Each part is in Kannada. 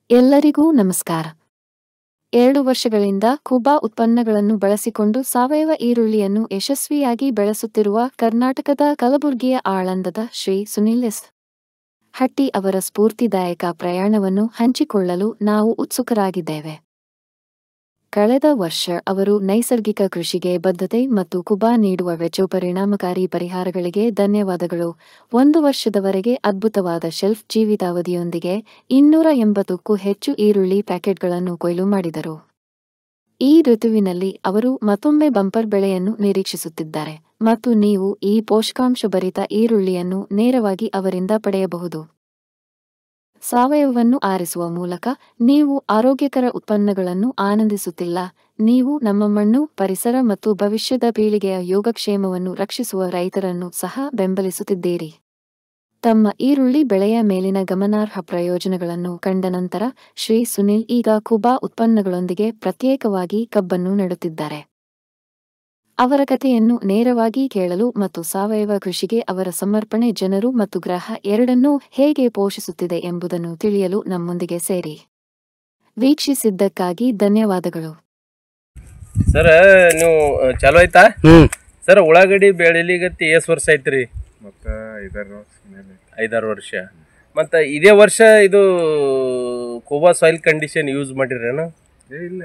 ಎಲ್ಲರಿಗೂ ನಮಸ್ಕಾರ. 2 ವರ್ಷಗಳಿಂದ ಕುಬಾ ಉತ್ಪನ್ನಗಳನ್ನು ಬಳಸಿಕೊಂಡು ಸಾವಯವ ಈರುಳ್ಳಿಯನ್ನು ಯಶಸ್ವಿಯಾಗಿ ಬೆಳೆಸುತ್ತಿರುವ ಕರ್ನಾಟಕದ ಕಲಬುರ್ಗಿಯ ಆಳಂದದ ಶ್ರೀ ಸುನಿಲ್ ಎಸ್. ಹಟ್ಟಿ ಅವರ ಸ್ಫೂರ್ತಿದಾಯಕ ಪ್ರಯಾಣವನ್ನು ಹಂಚಿಕೊಳ್ಳಲು ನಾವು ಉತ್ಸುಕರಾಗಿದ್ದೇವೆ. ಕಳೆದ ವರ್ಷ ಅವರು ನೈಸರ್ಗಿಕ ಕೃಷಿಗೆ ಬದ್ಧತೆ ಮತ್ತು ಕುಬಾ ನೀಡುವ ವೆಚ್ಚ ಪರಿಣಾಮಕಾರಿ ಪರಿಹಾರಗಳಿಗೆ ಧನ್ಯವಾದಗಳು. 1 ವರ್ಷದವರೆಗೆ ಅದ್ಭುತವಾದ ಶೆಲ್ಫ್ ಜೀವಿತಾವಧಿಯೊಂದಿಗೆ 280ಕ್ಕೂ ಹೆಚ್ಚು ಈರುಳ್ಳಿ ಪ್ಯಾಕೆಟ್ಗಳನ್ನು ಕೊಯ್ಲು ಮಾಡಿದರು. ಈ ಋತುವಿನಲ್ಲಿ ಅವರು ಮತ್ತೊಮ್ಮೆ ಬಂಪರ್ ಬೆಳೆಯನ್ನು ನಿರೀಕ್ಷಿಸುತ್ತಿದ್ದಾರೆ ಮತ್ತು ನೀವು ಈ ಪೋಷಕಾಂಶಭರಿತ ಈರುಳ್ಳಿಯನ್ನು ನೇರವಾಗಿ ಅವರಿಂದ ಪಡೆಯಬಹುದು. ಸಾವಯವವನ್ನು ಆರಿಸುವ ಮೂಲಕ ನೀವು ಆರೋಗ್ಯಕರ ಉತ್ಪನ್ನಗಳನ್ನು ಆನಂದಿಸುತ್ತಿಲ್ಲ, ನೀವು ನಮ್ಮ ಮಣ್ಣು, ಪರಿಸರ ಮತ್ತು ಭವಿಷ್ಯದ ಪೀಳಿಗೆಯ ಯೋಗಕ್ಷೇಮವನ್ನು ರಕ್ಷಿಸುವ ರೈತರನ್ನು ಸಹ ಬೆಂಬಲಿಸುತ್ತಿದ್ದೀರಿ. ತಮ್ಮ ಈರುಳ್ಳಿ ಬೆಳೆಯ ಮೇಲಿನ ಗಮನಾರ್ಹ ಪ್ರಯೋಜನಗಳನ್ನು ಕಂಡ ನಂತರ ಶ್ರೀ ಸುನಿಲ್ ಈಗ ಕುಬಾ ಉತ್ಪನ್ನಗಳೊಂದಿಗೆ ಪ್ರತ್ಯೇಕವಾಗಿ ಕಬ್ಬನ್ನು ನೆಡುತ್ತಿದ್ದಾರೆ. ಅವರ ಕಥೆಯನ್ನು ನೇರವಾಗಿ ಕೇಳಲು ಮತ್ತು ಸಾವಯವ ಕೃಷಿಗೆ ಅವರ ಸಮರ್ಪಣೆ ಜನರು ಮತ್ತು ಗ್ರಹ ಎರಡನ್ನೂ ಹೇಗೆ ಪೋಷಿಸುತ್ತಿದೆ ಎಂಬುದನ್ನು ತಿಳಿಯಲು ನಮ್ಮೊಂದಿಗೆ ಸೇರಿ. ವೀಕ್ಷಿಸಿದ್ದಕ್ಕಾಗಿ ಧನ್ಯವಾದಗಳು. ಸರ್, ನೀವು ಚಾಲು ಆಯ್ತಾ? ಸರ್, ಉಳ್ಳಾಗಡ್ಡಿ ಬೆಳಿಲಿಗತ್ತಿ ಎಷ್ಟು ವರ್ಷ ಐತ್ರಿ? ಮತ್ತೆ 5-6 ವರ್ಷ. ಮತ್ತು ಇದೇ ವರ್ಷ ಇದು ಕುಬಾ ಸಾಯಿಲ್ ಕಂಡೀಷನ್ ಯೂಸ್ ಮಾಡಿರೇನು? ಇಲ್ಲ,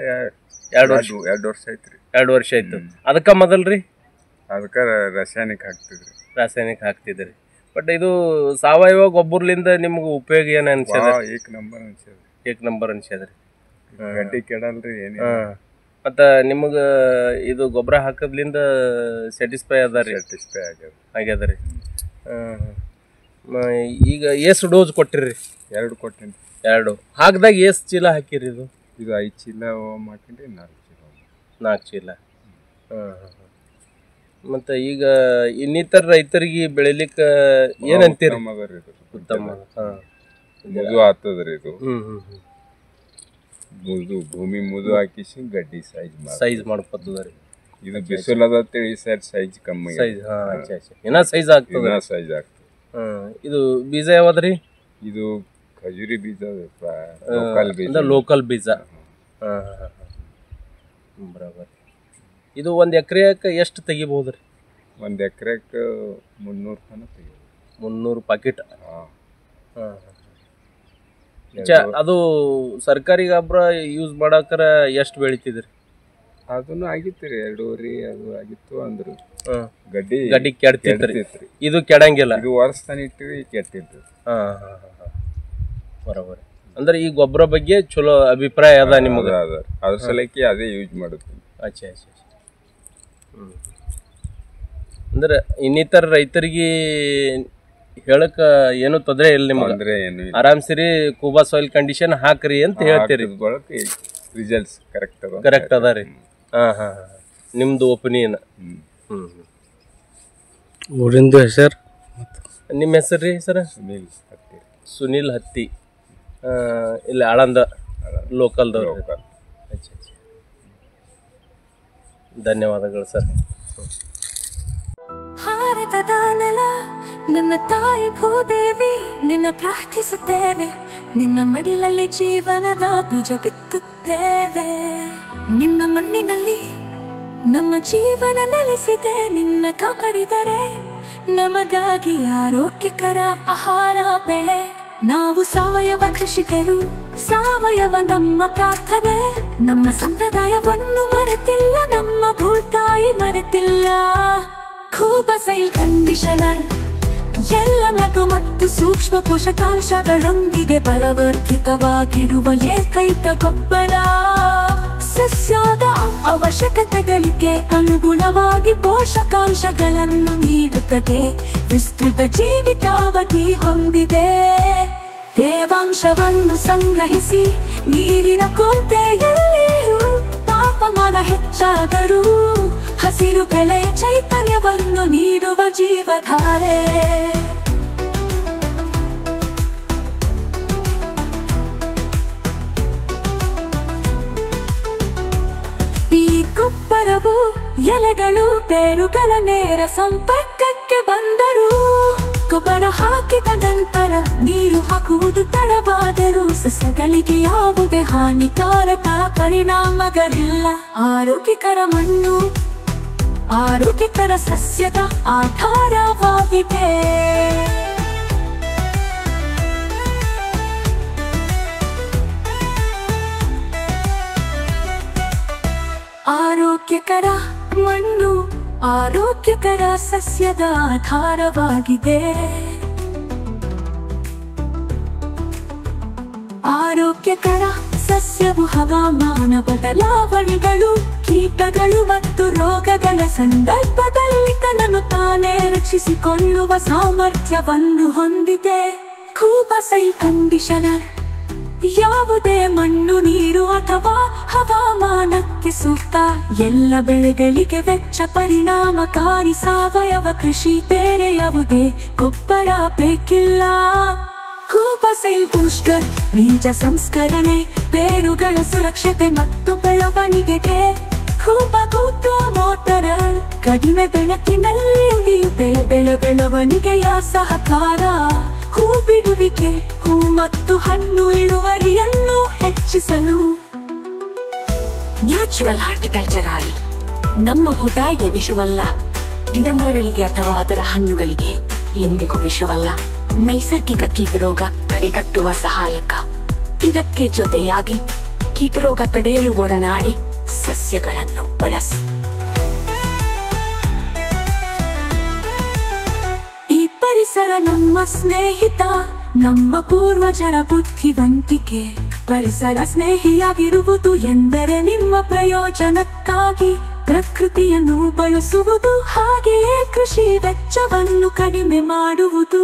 2 ವರ್ಷ. 2 ವರ್ಷ ಐತ್ರಿ. 2 ವರ್ಷ ಆಯ್ತು. ಅದಕ್ಕೆ ಮೊದಲ್ರಿ ಅದಕ್ಕೆ ರಾಸಾಯನಿಕ ಹಾಕ್ತಿದ್ರಿ. ಬಟ್ ಇದು ಸಾವಯವ ಗೊಬ್ಬರಲಿಂದ ನಿಮ್ಗೆ ಉಪಯೋಗ ಏನು ಅನ್ಸದ? ಏಕ್ ನಂಬರ್ ಅನ್ಸದ್ರಿ. ಗಡ್ಡಿ ಕೆಡಲ್ರಿ ಏನು. ಮತ್ತು ನಿಮಗೆ ಇದು ಗೊಬ್ಬರ ಹಾಕೋದ್ಲಿಂದ ಸ್ಯಾಟಿಸ್ಫೈ ಆಗ್ಯದ್ರಿ. ಈಗ ಎಷ್ಟು ಡೋಸ್ ಕೊಟ್ಟಿರಿ? 2 ಕೊಟ್ಟೇನಿ. 2 ಹಾಕಿದಾಗ ಎಷ್ಟು ಚೀಲ ಹಾಕಿರಿ? ಇದು 5 ಚೀಲ ಮಾಡ್ಕೊಂಡ್ರಿ, 4 ಚೀಲ. ಮತ್ತು ಈಗ ಇನ್ನಿತರ ರೈತರಿಗೆ ಬೆಳಿಲಿಕ್ಕೆ ಏನಂತೀರಿ? ಉತ್ತಮ. ಮುದು ಆಗ್ತದ್ರಿ ಇದು. ಮುದು ಭೂಮಿ ಮುದು ಹಾಕಿಸಿ ಗಡ್ಡಿ ಸೈಜ್ ಮಾಡ್ಕೊತದ್ರಿ. ಇದು ಬಿಸಿಲದ ಅಂತೇಳಿ ಸೈಜ್ ಕಮ್ಮಿ. ಏನೋ ಸೈಜ್ ಆಗ್ತದೆ. ಇದು ಬೀಜ ಯಾವ್ದ್ರಿ? ಇದು ಖಜೂರಿ ಬೀಜ, ಲೋಕಲ್ ಬೀಜ. ಬರಾಬರ್. ಇದು 1 ಎಕರೆಕ್ಕೆ ಎಷ್ಟು ತೆಗಿಬಹುದ್ರಿ? 1 ಎಕರೆಕ್ಕೆ 300 ತನಕ ತೆಗಿಬೋದು. 300 ಪಾಕೆಟ್. ಅದು ಸರ್ಕಾರಿ ಗೊಬ್ಬರ ಯೂಸ್ ಮಾಡಾಕರ ಎಷ್ಟು ಬೆಳಿತಿದ್ರಿ? ಅದನ್ನು ಆಗಿತ್ತು ರೀ, 2.5 ಅದು ಆಗಿತ್ತು ಅಂದ್ರು. ಗಡ್ಡಿ ಕೆಡ್ತಿತ್ರಿ. ಇದು ಕೆಡಂಗಿಲ್ಲ. ಇದು ವರ್ಷ ತಾನ ಇಟ್ಟಿವಿ, ಕೆಟ್ಟಿತ್ತು. ಬರೋಬರಿ. ಅಂದ್ರೆ ಈ ಗೊಬ್ಬರ ಬಗ್ಗೆ ಚಲೋ ಅಭಿಪ್ರಾಯ ಅದ ನಿಮ್ಗೆ? ಅದ್ರ ಸಲಕ್ಕೆ ಅದೇ ಯೂಸ್ ಮಾಡುತ್ತೀನಿ. ಅಚ್ಚಾ. ಅಂದ್ರೆ ಇನ್ನಿತರ ರೈತರಿಗೆ ಹೇಳಕ್ ಏನು ತೊಂದರೆ ಇಲ್ಲ ನಿಮ್ಗೆ? ಆರಾಮ್ಸಿರಿ ಕುಬಾ ಸಾಯಿಲ್ ಕಂಡೀಷನ್ ಹಾಕ್ರಿ ಅಂತ ಹೇಳ್ತೀರಿ. ರಿಸಲ್ಟ್ಸ್ ಕರೆಕ್ಟ್ ಅದ ರೀ. ನಿಮ್ದು ಒಪಿನಿಯನ್. ಊರಿಂದು ಹೆಸರು? ನಿಮ್ಮ ಹೆಸರು ರೀ ಸರ್? ಸುನಿಲ್ ಹತ್ತಿ. ಇಲ್ಲಿ ಆಳಂದ ಲೋಕಲ್ದವ್ರು. ಧನ್ಯವಾದಗಳು ಸರ್. ಭಾರತದ ನೆಲ ನನ್ನ ತಾಯಿ ಭೂದೇವಿ, ನಿನ್ನ ಪ್ರಾರ್ಥಿಸುತ್ತೇವೆ. ನಿನ್ನ ಮಡಿಲಲ್ಲಿ ಜೀವನದ ಬೀಜ ಬಿತ್ತುತ್ತೇವೆ. ನಿನ್ನ ಮಣ್ಣಿನಲ್ಲಿ ನಮ್ಮ ಜೀವನ ನೆಲೆಸಿದೆ. ನಿನ್ನ ಕಾಪಾಡಿದರೆ ನಮಗಾಗಿ ಆರೋಗ್ಯಕರ ಆಹಾರ ಬೆಳೆ. ನಾವು ಸಾವಯವ ಕೃಷಿಕರು, ಸಾವಯವ ನಮ್ಮ ಪ್ರಾರ್ಥನೆ. ನಮ್ಮ ಸಂಪ್ರದಾಯವನ್ನು ಮರೆತಿಲ್ಲ, ನಮ್ಮ ಭೂತಾಯಿ ಮರೆತಿಲ್ಲ. ಕುಬಾ ಸಾಯಿಲ್ ಕಂಡೀಷನರ್ ಎಲ್ಲ ಮಗು ಮತ್ತು ಸೂಕ್ಷ್ಮ ಪೋಷಕಾಂಶಗಳೊಂದಿಗೆ ಬಲವರ್ಧಿತವಾಗಿರುವ ಏಕೈಕ ಗೊಬ್ಬರ. ಸಸ್ಯದ ಅವಶ್ಯಕತೆಗಳಿಗೆ ಅನುಗುಣವಾಗಿ ಪೋಷಕಾಂಶಗಳನ್ನು ನೀಡುತ್ತದೆ. ವಿಸ್ತೃತ ಜೀವಿತಾವಧಿ ಹೊಂದಿದೆ. ತೇವಾಂಶವನ್ನು ಸಂಗ್ರಹಿಸಿ ನೀರಿನ ಕೊರತೆಯಲ್ಲಿಯೂ ತಾಪಮಾನ ಹೆಚ್ಚಾದರೂ ಹಸಿರು ಬೆಳೆಯ ಚೈತನ್ಯವನ್ನು ನೀಡುವ ಜೀವಧಾರೆ. ಈ ಗೊಬ್ಬರವು ಎಲೆಗಳು ಬೇರುಗಳ ನೇರ ಸಂಪರ್ಕಕ್ಕೆ ಬಂದರೂ ಗೊಬ್ಬರ ಹಾಕಿದ ನಂತರ ನೀರು ಹಾಕುವುದು ತಡವಾದರೂ ಸಸ್ಯಗಳಿಗೆ ಯಾವುದೇ ಹಾನಿಕಾರಕ ಪರಿಣಾಮಗಳಿಲ್ಲ. ಆರೋಗ್ಯಕರ ಮಣ್ಣು ಆರೋಗ್ಯಕರ ಸಸ್ಯದ ಆಧಾರವಾಗಿದೆ. ಆರೋಗ್ಯಕರ ಮಣ್ಣು ಆರೋಗ್ಯಕರ ಸಸ್ಯದ ಆಧಾರವಾಗಿದೆ. ಆರೋಗ್ಯಕರ ಸಸ್ಯವು ಹವಾಮಾನ ಬದಲಾವಣೆಗಳು, ಕೀಟಗಳು ಮತ್ತು ರೋಗಗಳ ಸಂದರ್ಭದಲ್ಲಿ ತನ್ನನ್ನು ತಾನೇ ರಕ್ಷಿಸಿಕೊಳ್ಳುವ ಸಾಮರ್ಥ್ಯವನ್ನು ಹೊಂದಿದೆ. ಕೂಬಸೈಲ್ ಕಂಡೀಷನರ್ ಯಾವುದೇ ಮಣ್ಣು, ನೀರು ಅಥವಾ ಹವಾಮಾನಕ್ಕೆ ಸೂಕ್ತ. ಎಲ್ಲ ಬೆಳೆಗಳಿಗೆ ವೆಚ್ಚ ಪರಿಣಾಮಕಾರಿ ಸಾವಯವ ಕೃಷಿ. ಬೇರೆ ಯಾವುದೇ ಗೊಬ್ಬರ ಬೇಕಿಲ್ಲ. ಕೂಬಸೈಲ್ ಬೂಸ್ಟರ್ ಬೀಜ ಸಂಸ್ಕರಣೆ, ಬೇರುಗಳ ಸುರಕ್ಷತೆ ಮತ್ತು ಬೆಳವಣಿಗೆಗೆ. ಕೂಬ ಮೋಟರ್ ಕಡಿಮೆ ಬೆಳಕಿನಲ್ಲಿ ಉಳಿಯುತ್ತೆ ಬೆಳವಣಿಗೆಯ ಸಹಕಾರ. ಹೂ ಬಿಡುವಿಕೆ, ಹೂ ಮತ್ತು ಹಣ್ಣು ಇಳುವರಿಯನ್ನು ಹೆಚ್ಚಿಸಲು. ನ್ಯಾಚುರಲ್ ಹಾರ್ಟಿಕಲ್ಚರ್ ನಮ್ಮ ಹುದಾಯಿಗೆ ವಿಷವಲ್ಲ, ಗಿಡಮರಗಳಿಗೆ ಅಥವಾ ಅದರ ಹಣ್ಣುಗಳಿಗೆ ಎಂದಿಗೂ ವಿಷವಲ್ಲ. ನೈಸರ್ಗಿಕ ಕೀಟರೋಗ ತಡೆಗಟ್ಟುವ ಸಹಾಯಕ. ಇದಕ್ಕೆ ಜೊತೆಯಾಗಿ ಕೀಟರೋಗ ತಡೆಯಲು ಒಡನಾಡಿ ಸಸ್ಯಗಳನ್ನು ಬಳಸಿ. ಪರಿಸರ ನಮ್ಮ ಸ್ನೇಹಿತ, ನಮ್ಮ ಪೂರ್ವಜರ ಬುದ್ಧಿವಂತಿಕೆ. ಪರಿಸರ ಸ್ನೇಹಿಯಾಗಿರುವುದು ಎಂದರೆ ನಿಮ್ಮ ಪ್ರಯೋಜನಕ್ಕಾಗಿ ಪ್ರಕೃತಿಯನ್ನು ಬಳಸುವುದು, ಹಾಗೆಯೇ ಕೃಷಿ ವೆಚ್ಚವನ್ನು ಕಡಿಮೆ ಮಾಡುವುದು.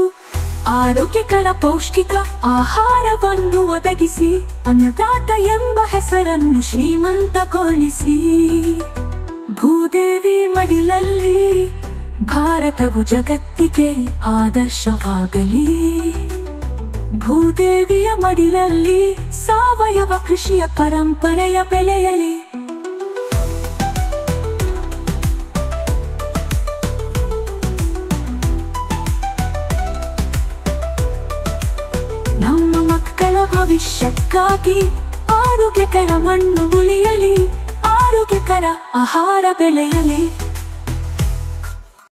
ಆರೋಗ್ಯಕರ ಪೌಷ್ಟಿಕ ಆಹಾರವನ್ನು ಒದಗಿಸಿ ಅನ್ನದಾತ ಎಂಬ ಹೆಸರನ್ನು ಶ್ರೀಮಂತಗೊಳಿಸಿ. ಭೂದೇವಿ ಮಡಿಲಲ್ಲಿ ಭಾರತವು ಜಗತ್ತಿಗೆ ಆದರ್ಶವಾಗಲಿ. ಭೂದೇವಿಯ ಮಡಿಲಲ್ಲಿ ಸಾವಯವ ಕೃಷಿಯ ಪರಂಪರೆಯ ಬೆಳೆಯಲಿ. ನಮ್ಮ ಮಕ್ಕಳ ಭವಿಷ್ಯಕ್ಕಾಗಿ ಆರೋಗ್ಯಕರ ಮಣ್ಣು ಉಳಿಯಲಿ, ಆರೋಗ್ಯಕರ ಆಹಾರ ಬೆಳೆಯಲಿ.